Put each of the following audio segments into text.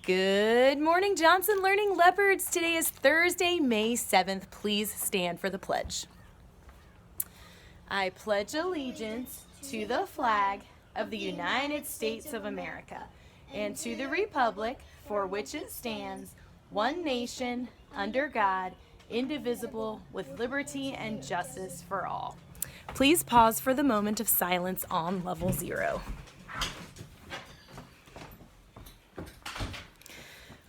Good morning, Johnson Learning Leopards. Today is Thursday, May 7th. Please stand for the pledge. I pledge allegiance to the flag of the United States of America and to the republic for which it stands, one nation, under God, indivisible, with liberty and justice for all. Please pause for the moment of silence on level 0.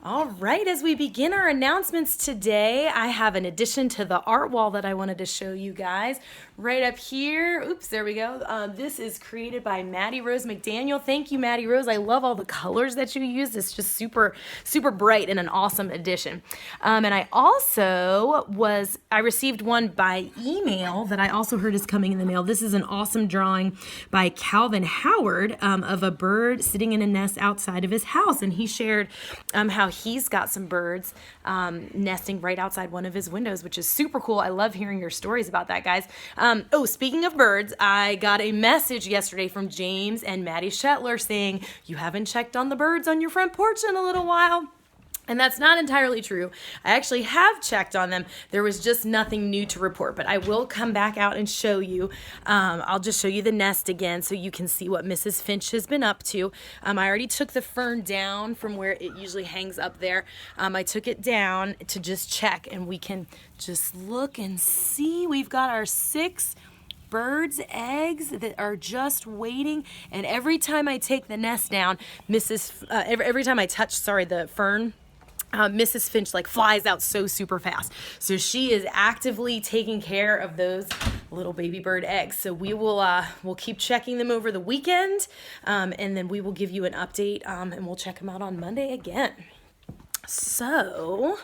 All right, as we begin our announcements today, I have an addition to the art wall that I wanted to show you guys. Right up here, oops, there we go. This is created by Maddie Rose McDaniel. Thank you, Maddie Rose. I love all the colors that you used. It's just super, super bright and an awesome addition. And I received one by email that I also heard is coming in the mail. This is an awesome drawing by Calvin Howard of a bird sitting in a nest outside of his house. And he shared how he's got some birds nesting right outside one of his windows, which is super cool. I love hearing your stories about that, guys. Speaking of birds, I got a message yesterday from James and Maddie Shetler saying, you haven't checked on the birds on your front porch in a little while. And that's not entirely true. I actually have checked on them. There was just nothing new to report, but I will come back out and show you. I'll just show you the nest again so you can see what Mrs. Finch has been up to. I already took the fern down from where it usually hangs up there. I took it down to just check, and we can just look and see. We've got our 6 birds' eggs that are just waiting, and every time I take the nest down, every time I touch, the fern, Mrs. Finch flies out so super fast. So she is actively taking care of those little baby bird eggs. So we'll keep checking them over the weekend, and then we will give you an update, and we'll check them out on Monday again. So,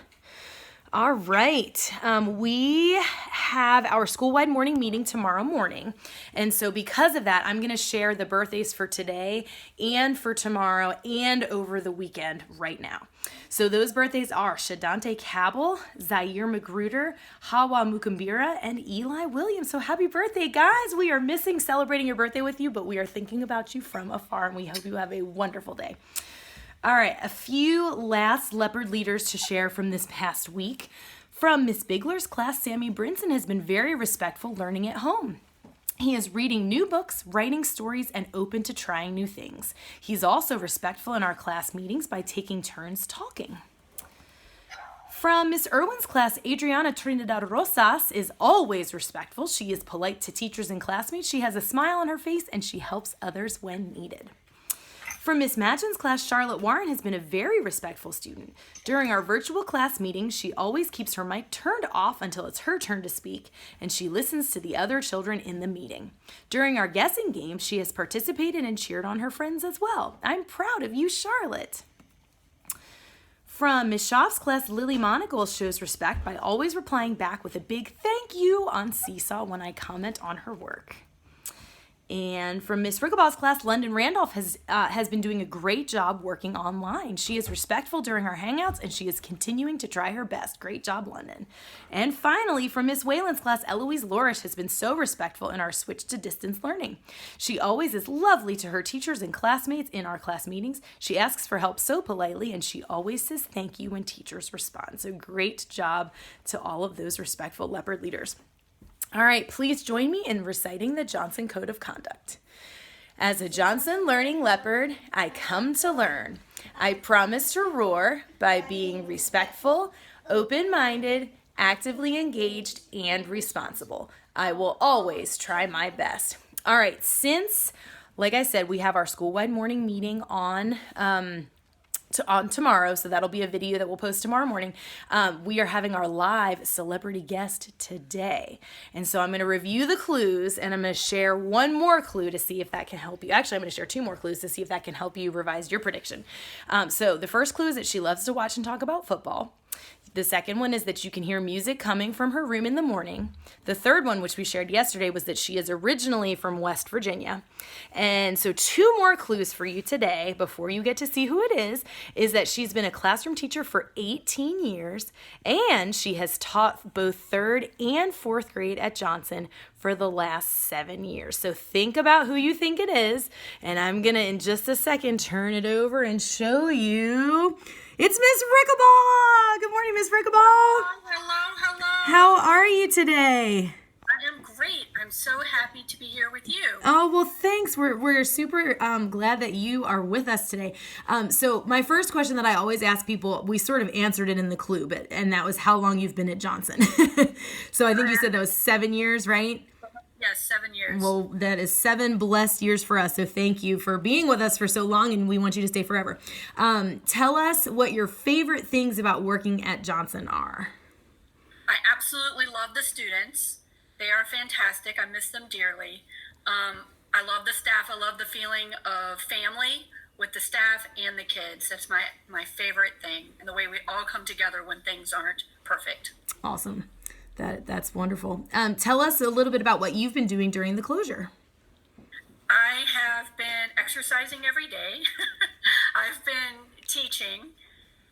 all right, we have our school-wide morning meeting tomorrow morning, and so because of that, I'm going to share the birthdays for today and for tomorrow and over the weekend right now. So those birthdays are Shadante Cabell, Zaire Magruder, Hawa Mukambira, and Eli Williams. So happy birthday, guys. We are missing celebrating your birthday with you, but we are thinking about you from afar, and we hope you have a wonderful day. All right, a few last Leopard leaders to share from this past week. From Miss Bigler's class, Sammy Brinson has been very respectful learning at home. He is reading new books, writing stories, and open to trying new things. He's also respectful in our class meetings by taking turns talking. From Miss Irwin's class, Adriana Trinidad Rosas is always respectful. She is polite to teachers and classmates. She has a smile on her face, and she helps others when needed. From Miss Madgen's class, Charlotte Warren has been a very respectful student. During our virtual class meetings, she always keeps her mic turned off until it's her turn to speak, and she listens to the other children in the meeting. During our guessing game, she has participated and cheered on her friends as well. I'm proud of you, Charlotte. From Miss Schaaf's class, Lily Monagle shows respect by always replying back with a big thank you on Seesaw when I comment on her work. And from Miss Rigglebaugh's class, London Randolph has been doing a great job working online. She is respectful during our hangouts, and she is continuing to try her best. Great job, London. And finally, from Miss Whalen's class, Eloise Lorish has been so respectful in our switch to distance learning. She always is lovely to her teachers and classmates in our class meetings. She asks for help so politely, and she always says thank you when teachers respond. So great job to all of those respectful Leopard leaders. All right, please join me in reciting the Johnson Code of Conduct. As a Johnson Learning Leopard, I come to learn. I promise to roar by being respectful, open-minded, actively engaged, and responsible. I will always try my best. All right, since, like I said, we have our school-wide morning meeting on tomorrow, so that'll be a video that we'll post tomorrow morning. We are having our live celebrity guest today, and so I'm going to review the clues, and I'm going to share one more clue to see if that can help you. Actually, I'm going to share 2 more clues to see if that can help you revise your prediction. So the first clue is that she loves to watch and talk about football. The second one is that you can hear music coming from her room in the morning. The third one, which we shared yesterday, was that she is originally from West Virginia. And so 2 more clues for you today before you get to see who it is that she's been a classroom teacher for 18 years, and she has taught both 3rd and 4th grade at Johnson for the last 7 years. So think about who you think it is, and I'm gonna in just a second turn it over and show you. It's Miss Rickabaugh. Good morning, Miss Rickabaugh. Hello. How are you today? I am great. I'm so happy to be here with you. Oh, well, thanks. We're super glad that you are with us today. So my first question that I always ask people, we sort of answered it in the clue, and that was how long you've been at Johnson. So I think you said that was 7 years, right? Yes, 7 years. Well, that is 7 blessed years for us. So thank you for being with us for so long, and we want you to stay forever. Tell us what your favorite things about working at Johnson are. I absolutely love the students. They are fantastic. I miss them dearly. I love the staff. I love the feeling of family with the staff and the kids. That's my favorite thing, and the way we all come together when things aren't perfect. Awesome. That's wonderful. Tell us a little bit about what you've been doing during the closure. I have been exercising every day. I've been teaching,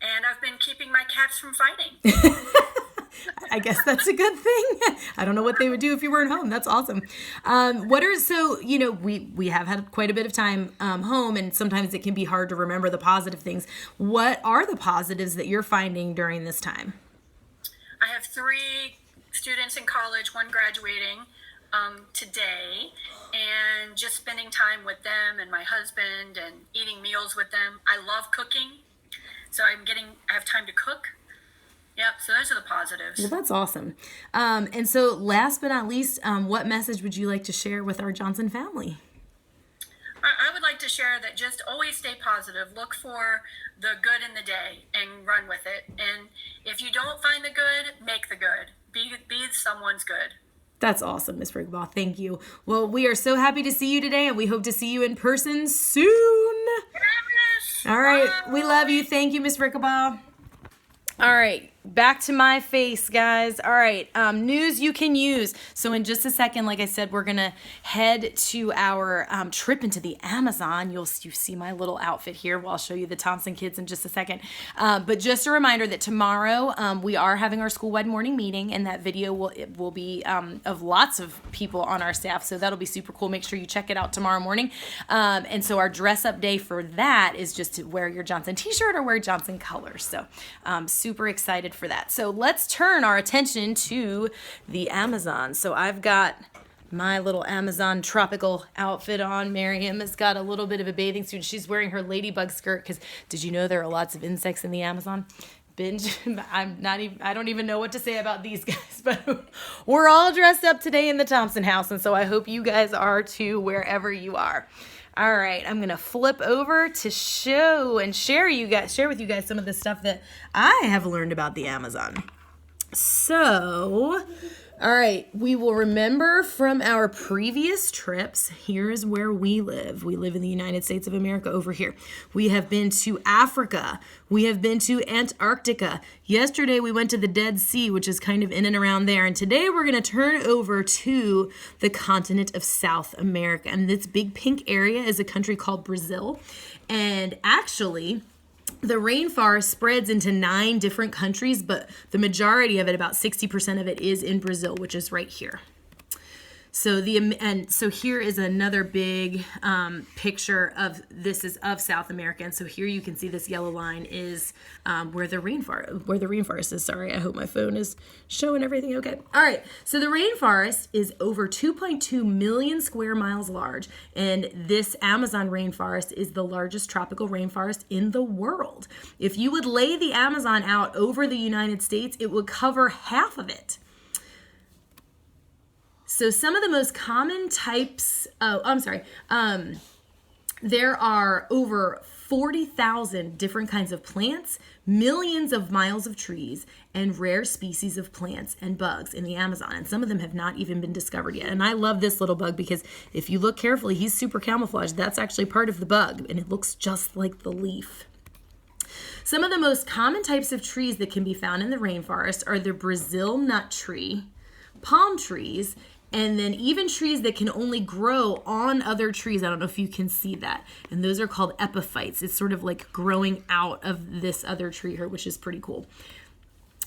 and I've been keeping my cats from fighting. I guess that's a good thing. I don't know what they would do if you weren't home. That's awesome. We have had quite a bit of time home, and sometimes it can be hard to remember the positive things. What are the positives that you're finding during this time? I have 3 students in college, 1 graduating today, and just spending time with them and my husband and eating meals with them. I love cooking, so I have time to cook. Yep, so those are the positives. Well, that's awesome. And so last but not least, what message would you like to share with our Johnson family? I would like to share that just always stay positive. Look for the good in the day and run with it. And if you don't find the good, make the good. Be someone's good. That's awesome, Ms. Rickabaugh. Thank you. Well, we are so happy to see you today, and we hope to see you in person soon. Yes. All right. Bye. We love you. Thank you, Ms. Rickabaugh. All right, back to my face, guys. All right, news you can use. So in just a second, like I said, we're going to head to our trip into the Amazon. You see my little outfit here. Well, I'll show you the Thompson kids in just a second. But just a reminder that tomorrow we are having our school-wide morning meeting, and that video will be of lots of people on our staff. So that'll be super cool. Make sure you check it out tomorrow morning. And so our dress-up day for that is just to wear your Johnson t-shirt or wear Johnson colors. So super excited for that. So let's turn our attention to the Amazon. So I've got my little Amazon tropical outfit on. Miriam has got a little bit of a bathing suit. She's wearing her ladybug skirt because did you know there are lots of insects in the Amazon? I don't even know what to say about these guys, but we're all dressed up today in the Thompson house, and so I hope you guys are too wherever you are. All right, I'm gonna flip over to share with you guys some of the stuff that I have learned about the Amazon. So, all right, we will remember from our previous trips, here's where we live. We live in the United States of America over here. We have been to Africa. We have been to Antarctica. Yesterday we went to the Dead Sea, which is kind of in and around there. And today we're going to turn over to the continent of South America. And this big pink area is a country called Brazil. And actually, the rainforest spreads into 9 different countries, but the majority of it, about 60% of it, is in Brazil, which is right here. So here is another big picture of of South America. And so here you can see this yellow line is where the rainforest is. Sorry, I hope my phone is showing everything okay. All right, so the rainforest is over 2.2 million square miles large, and this Amazon rainforest is the largest tropical rainforest in the world. If you would lay the Amazon out over the United States, it would cover half of it. So some of the most common types, there are over 40,000 different kinds of plants, millions of miles of trees, and rare species of plants and bugs in the Amazon. And some of them have not even been discovered yet. And I love this little bug because if you look carefully, he's super camouflaged. That's actually part of the bug, and it looks just like the leaf. Some of the most common types of trees that can be found in the rainforest are the Brazil nut tree, palm trees, and then even trees that can only grow on other trees. I don't know if you can see that. And those are called epiphytes. It's sort of like growing out of this other tree here, which is pretty cool.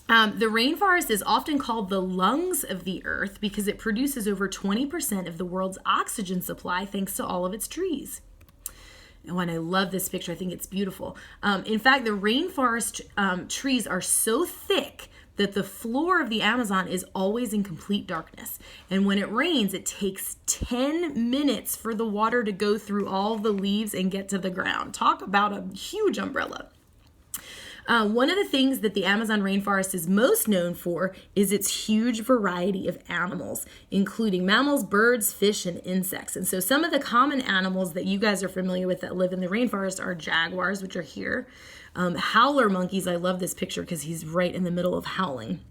The rainforest is often called the lungs of the earth because it produces over 20% of the world's oxygen supply thanks to all of its trees. And I love this picture. I think it's beautiful. In fact, the rainforest trees are so thick that the floor of the Amazon is always in complete darkness. And when it rains, it takes 10 minutes for the water to go through all the leaves and get to the ground. Talk about a huge umbrella. One of the things that the Amazon rainforest is most known for is its huge variety of animals, including mammals, birds, fish, and insects. And so some of the common animals that you guys are familiar with that live in the rainforest are jaguars, which are here. Howler monkeys, I love this picture because he's right in the middle of howling.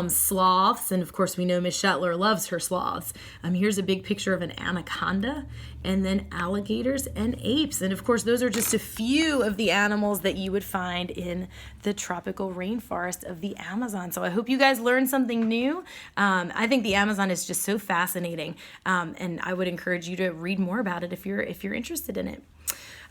Sloths, and of course we know Miss Shetler loves her sloths. Here's a big picture of an anaconda, and then alligators and apes. And of course those are just a few of the animals that you would find in the tropical rainforest of the Amazon. So I hope you guys learned something new. I think the Amazon is just so fascinating, and I would encourage you to read more about it if you're interested in it.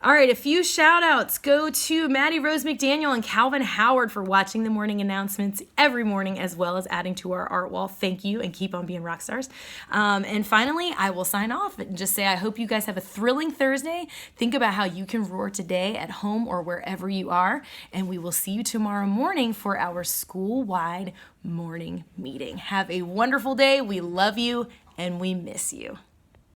All right, a few shout outs go to Maddie Rose McDaniel and Calvin Howard for watching the morning announcements every morning, as well as adding to our art wall. Thank you, and keep on being rock stars. And finally, I will sign off and just say I hope you guys have a thrilling Thursday. Think about how you can roar today at home or wherever you are. And we will see you tomorrow morning for our school-wide morning meeting. Have a wonderful day. We love you and we miss you.